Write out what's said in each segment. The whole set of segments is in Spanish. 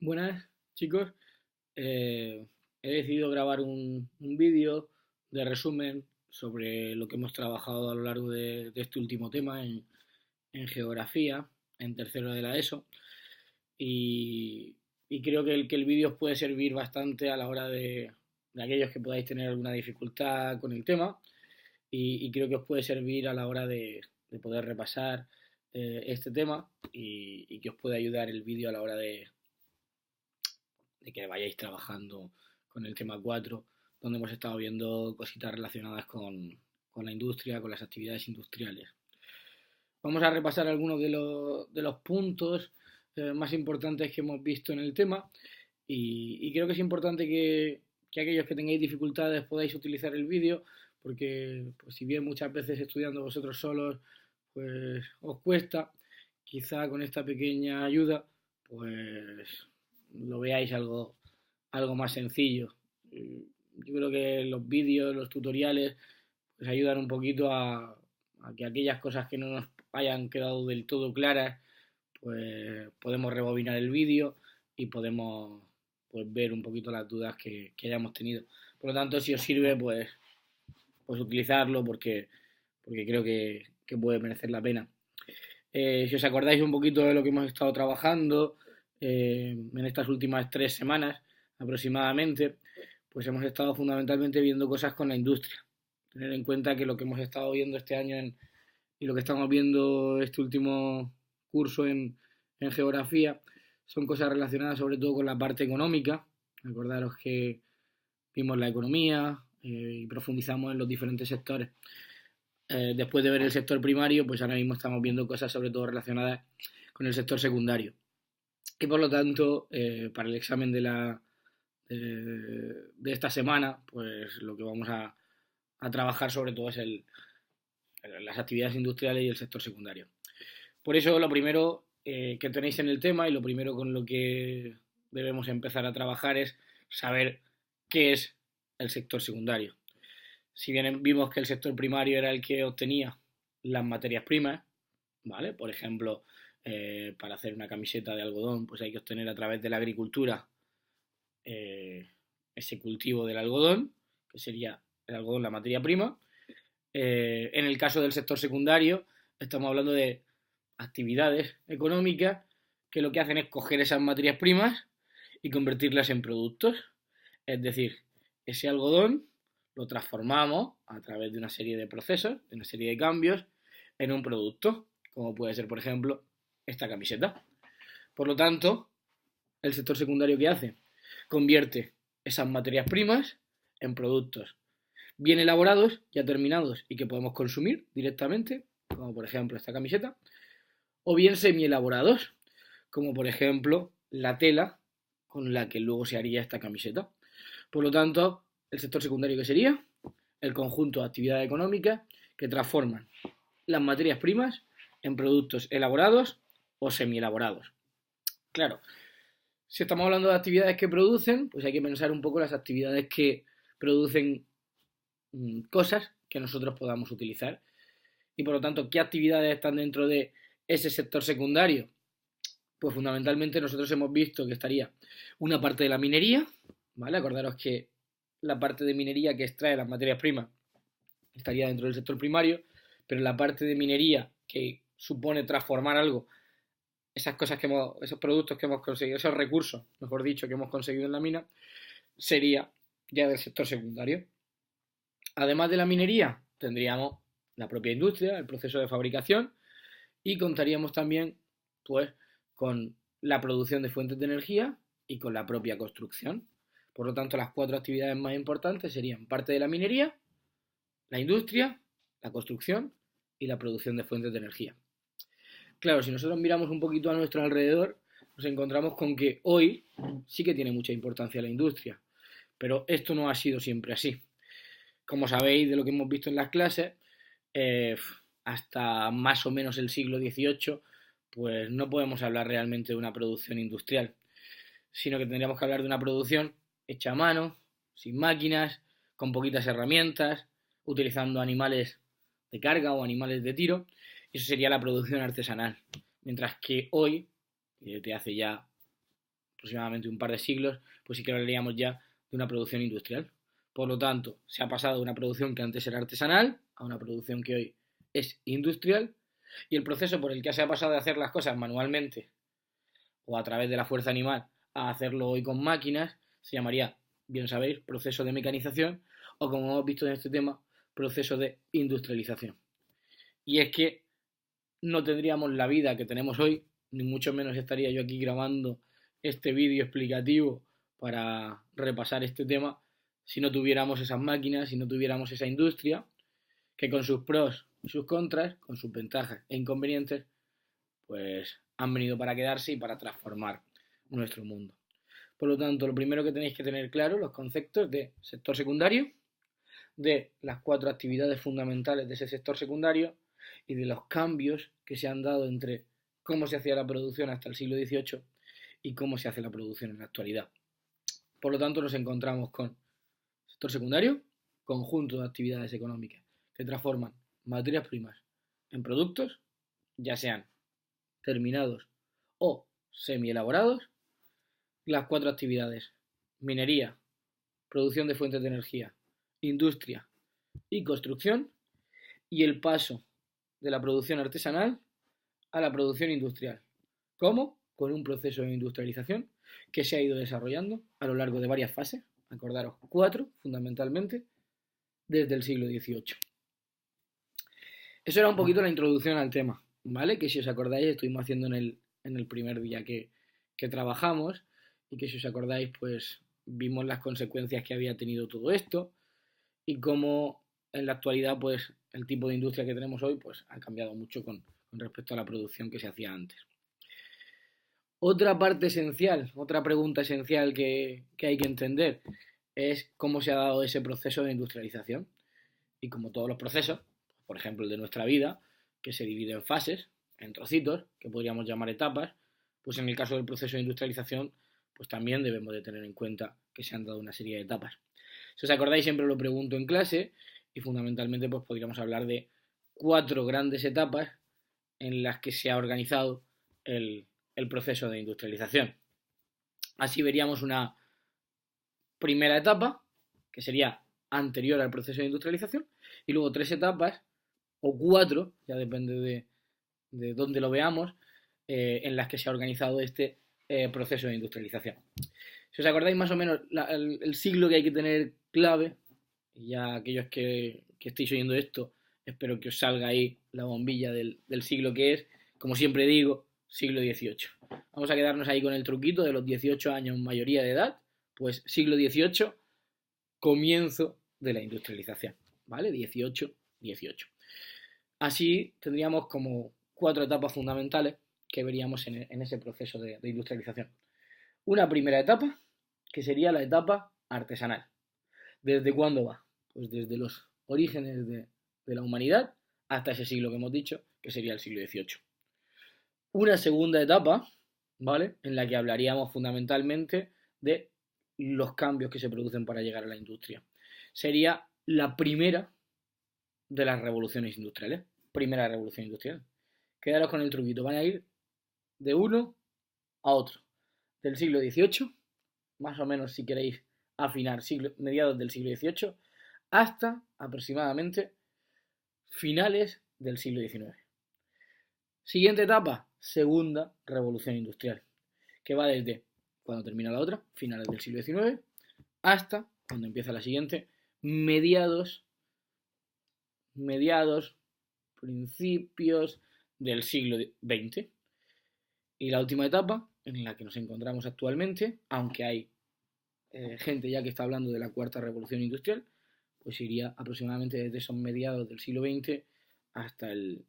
Buenas, chicos. Eh, He decidido grabar un vídeo de resumen sobre lo que hemos trabajado a lo largo de este último tema en geografía, en tercero de la ESO. Y, y creo que el vídeo os puede servir bastante a la hora de aquellos que podáis tener alguna dificultad con el tema. Y creo que os puede servir a la hora de poder repasar este tema y que os puede ayudar el vídeo a la hora de que vayáis trabajando con el tema 4, donde hemos estado viendo cositas relacionadas con la industria, con las actividades industriales. Vamos a repasar algunos de los puntos más importantes que hemos visto en el tema y creo que es importante que aquellos que tengáis dificultades podáis utilizar el vídeo porque pues, si bien muchas veces estudiando vosotros solos pues os cuesta, quizá con esta pequeña ayuda pues lo veáis algo más sencillo. Yo creo que los vídeos, los tutoriales, pues ayudan un poquito a que aquellas cosas que no nos hayan quedado del todo claras, pues podemos rebobinar el vídeo y podemos pues, ver un poquito las dudas que hayamos tenido. Por lo tanto, si os sirve, pues utilizarlo porque creo que puede merecer la pena. Si os acordáis un poquito de lo que hemos estado trabajando en estas últimas 3 semanas aproximadamente, pues hemos estado fundamentalmente viendo cosas con la industria. Tener en cuenta que lo que hemos estado viendo este año y lo que estamos viendo este último curso en geografía son cosas relacionadas sobre todo con la parte económica. Recordaros que vimos la economía y profundizamos en los diferentes sectores. Después de ver el sector primario, pues ahora mismo estamos viendo cosas sobre todo relacionadas con el sector secundario. Y por lo tanto, para el examen de esta semana, pues lo que vamos a trabajar sobre todo es las actividades industriales y el sector secundario. Por eso lo primero que tenéis en el tema y lo primero con lo que debemos empezar a trabajar es saber qué es el sector secundario. Si bien vimos que el sector primario era el que obtenía las materias primas, ¿vale? Por ejemplo, para hacer una camiseta de algodón, pues hay que obtener a través de la agricultura eh, ese cultivo del algodón, que sería el algodón la materia prima. En el caso del sector secundario, estamos hablando de actividades económicas que lo que hacen es coger esas materias primas y convertirlas en productos. Es decir, ese algodón lo transformamos a través de una serie de procesos, de una serie de cambios, en un producto, como puede ser, por ejemplo, esta camiseta. Por lo tanto, el sector secundario ¿qué hace? Convierte esas materias primas en productos bien elaborados, ya terminados y que podemos consumir directamente, como por ejemplo esta camiseta, o bien semi elaborados, como por ejemplo la tela con la que luego se haría esta camiseta. Por lo tanto, el sector secundario que sería el conjunto de actividades económicas que transforman las materias primas en productos elaborados o semi elaborados. Claro, si estamos hablando de actividades que producen, pues hay que pensar un poco las actividades que producen cosas que nosotros podamos utilizar. Y por lo tanto, ¿qué actividades están dentro de ese sector secundario? Pues fundamentalmente nosotros hemos visto que estaría una parte de la minería, ¿vale? Acordaros que la parte de minería que extrae las materias primas estaría dentro del sector primario, pero la parte de minería que supone transformar algo, esas cosas esos productos que hemos conseguido, esos recursos, mejor dicho, que hemos conseguido en la mina, sería ya del sector secundario. Además de la minería, tendríamos la propia industria, el proceso de fabricación y contaríamos también pues con la producción de fuentes de energía y con la propia construcción. Por lo tanto, las 4 actividades más importantes serían parte de la minería, la industria, la construcción y la producción de fuentes de energía. Claro, si nosotros miramos un poquito a nuestro alrededor, nos encontramos con que hoy sí que tiene mucha importancia la industria, pero esto no ha sido siempre así. Como sabéis de lo que hemos visto en las clases, eh, hasta más o menos el siglo XVIII, pues no podemos hablar realmente de una producción industrial, sino que tendríamos que hablar de una producción hecha a mano, sin máquinas, con poquitas herramientas, utilizando animales de carga o animales de tiro. Eso sería la producción artesanal. Mientras que hoy, desde hace ya aproximadamente un par de siglos, pues sí que hablaríamos ya de una producción industrial. Por lo tanto, se ha pasado de una producción que antes era artesanal a una producción que hoy es industrial, y el proceso por el que se ha pasado de hacer las cosas manualmente o a través de la fuerza animal a hacerlo hoy con máquinas se llamaría, bien sabéis, proceso de mecanización o, como hemos visto en este tema, proceso de industrialización. Y es que no tendríamos la vida que tenemos hoy, ni mucho menos estaría yo aquí grabando este vídeo explicativo para repasar este tema si no tuviéramos esas máquinas, si no tuviéramos esa industria que con sus pros y sus contras, con sus ventajas e inconvenientes, pues han venido para quedarse y para transformar nuestro mundo. Por lo tanto, lo primero que tenéis que tener claro, los conceptos de sector secundario, de las 4 actividades fundamentales de ese sector secundario y de los cambios que se han dado entre cómo se hacía la producción hasta el siglo XVIII y cómo se hace la producción en la actualidad. Por lo tanto, nos encontramos con sector secundario, conjunto de actividades económicas que transforman materias primas en productos, ya sean terminados o semi-elaborados. Las 4 actividades: minería, producción de fuentes de energía, industria y construcción, y el paso de la producción artesanal a la producción industrial. ¿Cómo? Con un proceso de industrialización que se ha ido desarrollando a lo largo de varias fases, acordaros 4 fundamentalmente, desde el siglo XVIII. Eso era un poquito la introducción al tema, ¿vale? Que si os acordáis estuvimos haciendo en el primer día que trabajamos, y que si os acordáis pues vimos las consecuencias que había tenido todo esto y cómo en la actualidad pues el tipo de industria que tenemos hoy pues ha cambiado mucho con respecto a la producción que se hacía antes. Otra parte esencial, otra pregunta esencial que hay que entender es cómo se ha dado ese proceso de industrialización. Y como todos los procesos, por ejemplo el de nuestra vida, que se divide en fases, en trocitos, que podríamos llamar etapas, pues en el caso del proceso de industrialización, pues también debemos de tener en cuenta que se han dado una serie de etapas. Si os acordáis, siempre lo pregunto en clase, y fundamentalmente pues podríamos hablar de 4 grandes etapas en las que se ha organizado el proceso de industrialización. Así veríamos una primera etapa, que sería anterior al proceso de industrialización, y luego 3 etapas, o 4, ya depende de dónde lo veamos, en las que se ha organizado este proceso de industrialización. Si os acordáis más o menos el siglo que hay que tener clave, y ya aquellos que estéis oyendo esto, espero que os salga ahí la bombilla del siglo que es, como siempre digo, siglo XVIII. Vamos a quedarnos ahí con el truquito de los 18 años mayoría de edad, pues siglo XVIII, comienzo de la industrialización, ¿vale? 18. Así tendríamos como 4 etapas fundamentales que veríamos en ese proceso de industrialización. Una primera etapa, que sería la etapa artesanal. ¿Desde cuándo va? Pues desde los orígenes de la humanidad hasta ese siglo que hemos dicho, que sería el siglo XVIII. Una segunda etapa, ¿vale? En la que hablaríamos fundamentalmente de los cambios que se producen para llegar a la industria. Sería la primera de las revoluciones industriales. Primera revolución industrial. Quedaros con el truquito, van a ir de uno a otro. Del siglo XVIII, más o menos si queréis afinar, mediados del siglo XVIII, hasta aproximadamente finales del siglo XIX. Siguiente etapa, segunda revolución industrial, que va desde cuando termina la otra, finales del siglo XIX, hasta cuando empieza la siguiente, mediados, principios del siglo XX. Y la última etapa, en la que nos encontramos actualmente, aunque hay gente ya que está hablando de la cuarta revolución industrial, pues iría aproximadamente desde esos mediados del siglo XX hasta el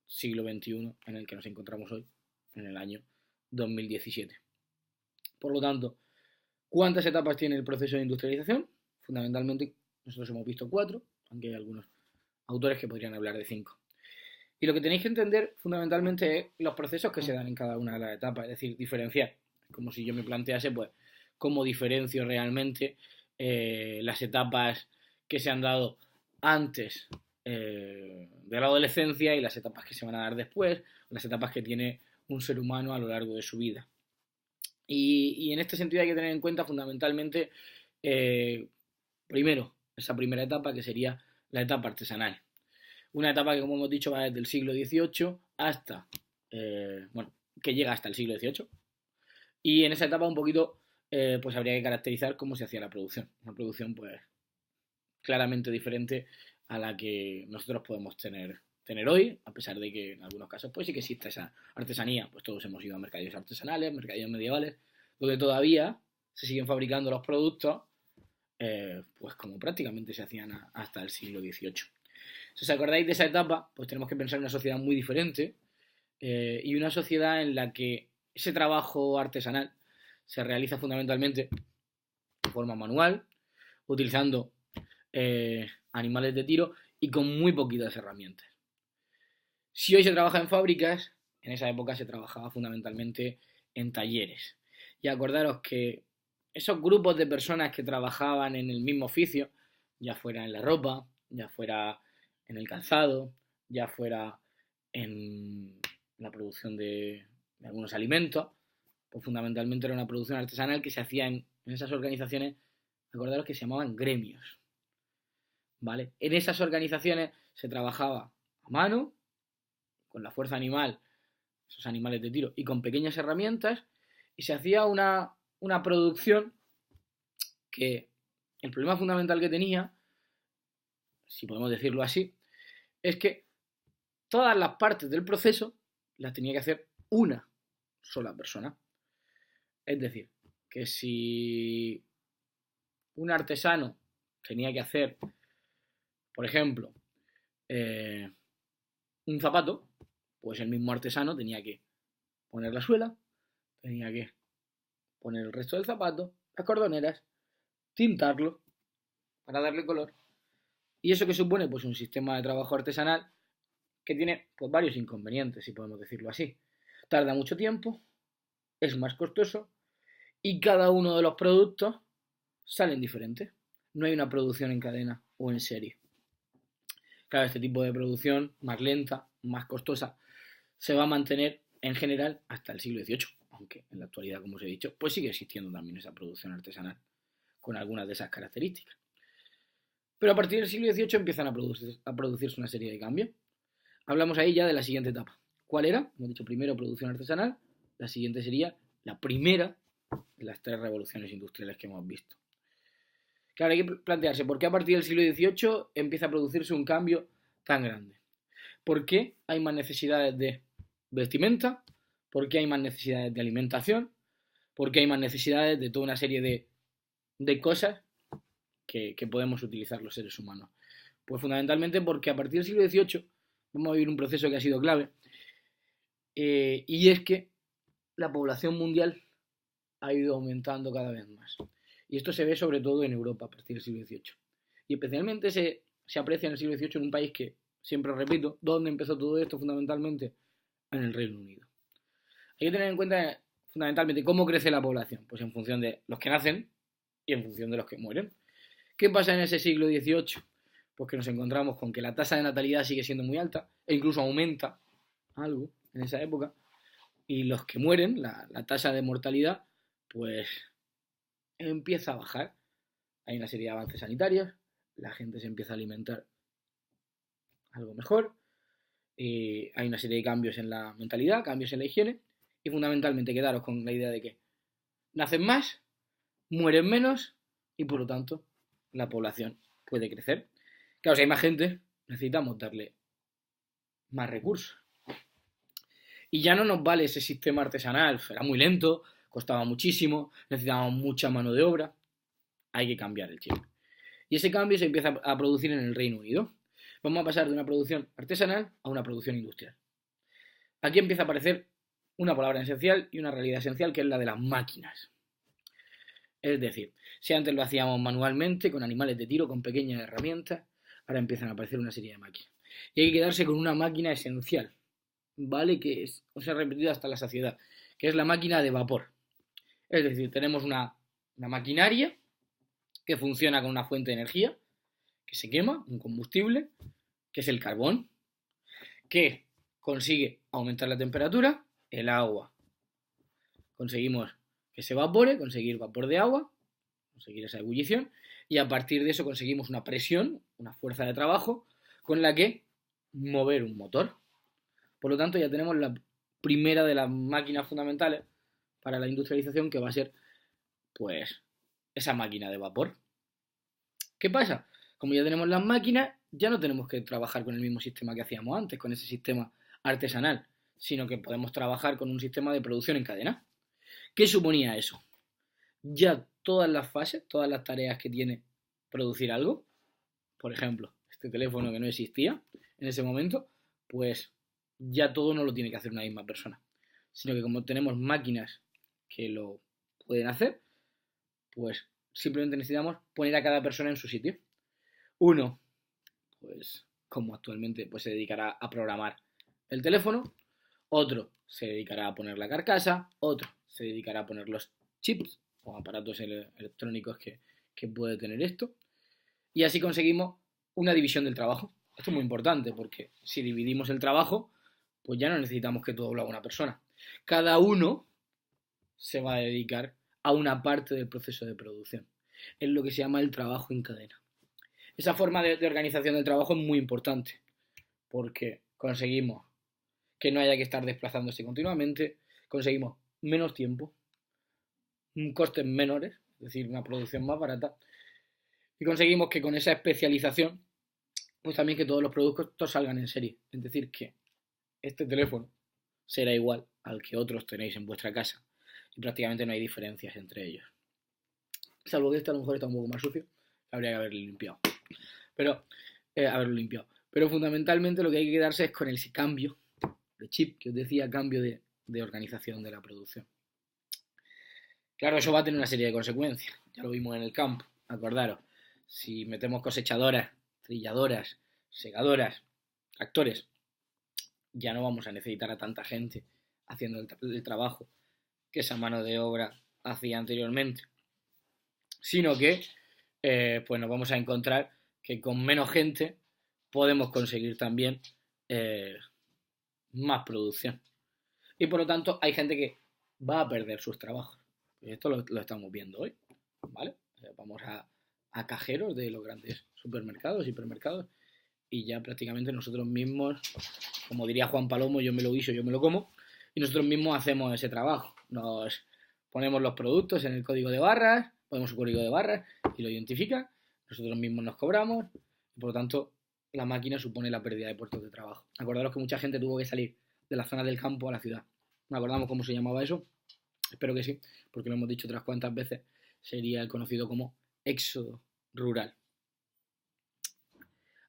siglo XXI en el que nos encontramos hoy, en el año 2017. Por lo tanto, ¿cuántas etapas tiene el proceso de industrialización? Fundamentalmente, nosotros hemos visto 4, aunque hay algunos autores que podrían hablar de 5. Y lo que tenéis que entender fundamentalmente es los procesos que se dan en cada una de las etapas, es decir, diferenciar. Como si yo me plantease, pues, cómo diferencio realmente las etapas que se han dado antes de la adolescencia y las etapas que se van a dar después, las etapas que tiene un ser humano a lo largo de su vida. Y en este sentido hay que tener en cuenta fundamentalmente, primero, esa primera etapa que sería la etapa artesanal. Una etapa que, como hemos dicho, va desde el siglo XVIII hasta, bueno, que llega hasta el siglo XVIII. Y en esa etapa un poquito, pues habría que caracterizar cómo se hacía la producción. Una producción, pues, claramente diferente a la que nosotros podemos tener hoy, a pesar de que en algunos casos, pues sí que existe esa artesanía. Pues todos hemos ido a mercadillos artesanales, mercadillos medievales, donde todavía se siguen fabricando los productos, pues como prácticamente se hacían hasta el siglo XVIII. Si os acordáis de esa etapa, pues tenemos que pensar en una sociedad muy diferente, y una sociedad en la que ese trabajo artesanal se realiza fundamentalmente de forma manual, utilizando animales de tiro y con muy poquitas herramientas. Si hoy se trabaja en fábricas, en esa época se trabajaba fundamentalmente en talleres. Y acordaros que esos grupos de personas que trabajaban en el mismo oficio, ya fuera en la ropa, ya fuera en el calzado, ya fuera en la producción de algunos alimentos, pues fundamentalmente era una producción artesanal que se hacía en esas organizaciones, acordaros que se llamaban gremios, ¿vale? En esas organizaciones se trabajaba a mano, con la fuerza animal, esos animales de tiro, y con pequeñas herramientas, y se hacía una producción que el problema fundamental que tenía, si podemos decirlo así, es que todas las partes del proceso las tenía que hacer una sola persona. Es decir, que si un artesano tenía que hacer, por ejemplo, un zapato, pues el mismo artesano tenía que poner la suela, tenía que poner el resto del zapato, las cordoneras, tintarlo para darle color. ¿Y eso que supone? Pues un sistema de trabajo artesanal que tiene pues varios inconvenientes, si podemos decirlo así. Tarda mucho tiempo, es más costoso y cada uno de los productos salen diferentes. No hay una producción en cadena o en serie. Claro, este tipo de producción más lenta, más costosa, se va a mantener en general hasta el siglo XVIII, aunque en la actualidad, como os he dicho, pues sigue existiendo también esa producción artesanal con algunas de esas características. Pero a partir del siglo XVIII empiezan a producirse una serie de cambios. Hablamos ahí ya de la siguiente etapa. ¿Cuál era? Hemos dicho primero producción artesanal, la siguiente sería la primera de las tres revoluciones industriales que hemos visto. Claro, hay que plantearse por qué a partir del siglo XVIII empieza a producirse un cambio tan grande. ¿Por qué hay más necesidades de vestimenta? ¿Por qué hay más necesidades de alimentación? ¿Por qué hay más necesidades de toda una serie de cosas que podemos utilizar los seres humanos? Pues fundamentalmente porque a partir del siglo XVIII vamos a vivir un proceso que ha sido clave, y es que la población mundial ha ido aumentando cada vez más. Y esto se ve sobre todo en Europa a partir del siglo XVIII. Y especialmente se aprecia en el siglo XVIII en un país que, siempre repito, ¿dónde empezó todo esto? Fundamentalmente en el Reino Unido. Hay que tener en cuenta fundamentalmente cómo crece la población, pues en función de los que nacen y en función de los que mueren. ¿Qué pasa en ese siglo XVIII? Pues que nos encontramos con que la tasa de natalidad sigue siendo muy alta e incluso aumenta algo en esa época, y los que mueren, la tasa de mortalidad, pues empieza a bajar. Hay una serie de avances sanitarios, la gente se empieza a alimentar algo mejor, hay una serie de cambios en la mentalidad, cambios en la higiene, y fundamentalmente quedaros con la idea de que nacen más, mueren menos, y por lo tanto la población puede crecer. Claro, si hay más gente, necesitamos darle más recursos. Y ya no nos vale ese sistema artesanal, era muy lento, costaba muchísimo, necesitábamos mucha mano de obra. Hay que cambiar el chip. Y ese cambio se empieza a producir en el Reino Unido. Vamos a pasar de una producción artesanal a una producción industrial. Aquí empieza a aparecer una palabra esencial y una realidad esencial, que es la de las máquinas. Es decir, si antes lo hacíamos manualmente, con animales de tiro, con pequeñas herramientas, ahora empiezan a aparecer una serie de máquinas. Y hay que quedarse con una máquina esencial, ¿vale? Que os he repetido hasta la saciedad, que es la máquina de vapor. Es decir, tenemos una maquinaria que funciona con una fuente de energía, que se quema, un combustible, que es el carbón, que consigue aumentar la temperatura, el agua. Conseguimos que se evapore, conseguir vapor de agua, conseguir esa ebullición, y a partir de eso conseguimos una presión, una fuerza de trabajo, con la que mover un motor. Por lo tanto, ya tenemos la primera de las máquinas fundamentales para la industrialización, que va a ser, pues, esa máquina de vapor. ¿Qué pasa? Como ya tenemos las máquinas, ya no tenemos que trabajar con el mismo sistema que hacíamos antes, con ese sistema artesanal, sino que podemos trabajar con un sistema de producción en cadena. ¿Qué suponía eso? Ya todas las fases, todas las tareas que tiene producir algo, por ejemplo, este teléfono que no existía en ese momento, pues ya todo no lo tiene que hacer una misma persona, sino que como tenemos máquinas que lo pueden hacer, pues simplemente necesitamos poner a cada persona en su sitio. Uno, pues como actualmente pues se dedicará a programar el teléfono, otro se dedicará a poner la carcasa, otro se dedicará a poner los chips o aparatos electrónicos que puede tener esto, y así conseguimos una división del trabajo. Esto es muy importante porque si dividimos el trabajo, pues ya no necesitamos que todo lo haga una persona. Cada uno se va a dedicar a una parte del proceso de producción. Es lo que se llama el trabajo en cadena. Esa forma de organización del trabajo es muy importante porque conseguimos que no haya que estar desplazándose continuamente, conseguimos menos tiempo, costes menores, es decir, una producción más barata, y conseguimos que con esa especialización, pues también que todos los productos salgan en serie. Es decir, que este teléfono será igual al que otros tenéis en vuestra casa y prácticamente no hay diferencias entre ellos. Salvo que este a lo mejor está un poco más sucio, habría que haberlo limpiado. Pero fundamentalmente lo que hay que quedarse es con ese cambio de chip que os decía, cambio de organización de la producción. Claro, eso va a tener una serie de consecuencias. Ya lo vimos en el campo. Acordaros, si metemos cosechadoras, trilladoras, segadoras, tractores, ya no vamos a necesitar a tanta gente haciendo el trabajo que esa mano de obra hacía anteriormente, sino que pues nos vamos a encontrar que con menos gente podemos conseguir también más producción. Y por lo tanto hay gente que va a perder sus trabajos. Esto lo estamos viendo hoy, ¿vale? Vamos a cajeros de los grandes supermercados, hipermercados, y ya prácticamente nosotros mismos, como diría Juan Palomo, yo me lo guiso, yo me lo como, y nosotros mismos hacemos ese trabajo. Nos ponemos los productos en el código de barras, ponemos su código de barras y lo identifica, nosotros mismos nos cobramos, y por lo tanto la máquina supone la pérdida de puestos de trabajo. Acordaros que mucha gente tuvo que salir de la zona del campo a la ciudad. ¿No acordamos cómo se llamaba eso? Espero que sí, porque lo hemos dicho otras cuantas veces. Sería el conocido como éxodo rural.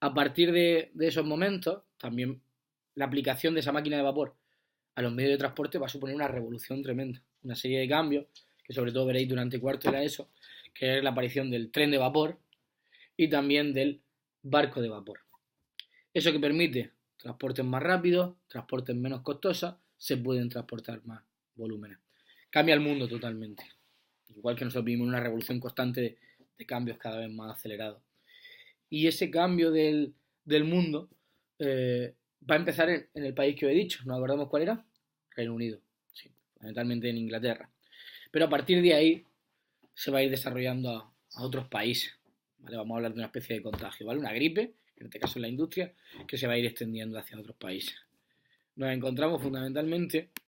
A partir de esos momentos, también la aplicación de esa máquina de vapor a los medios de transporte va a suponer una revolución tremenda. Una serie de cambios que sobre todo veréis durante cuarto de la ESO, que es la aparición del tren de vapor y también del barco de vapor. Eso que permite transportes más rápidos, transportes menos costosos, se pueden transportar más volúmenes. Cambia el mundo totalmente. Igual que nosotros vivimos una revolución constante de cambios cada vez más acelerados. Y ese cambio del mundo va a empezar en el país que os he dicho. ¿Nos acordamos cuál era? Reino Unido. Sí, fundamentalmente en Inglaterra. Pero a partir de ahí se va a ir desarrollando a otros países. ¿Vale? Vamos a hablar de una especie de contagio, ¿vale? Una gripe, en este caso en la industria, que se va a ir extendiendo hacia otros países. Nos encontramos fundamentalmente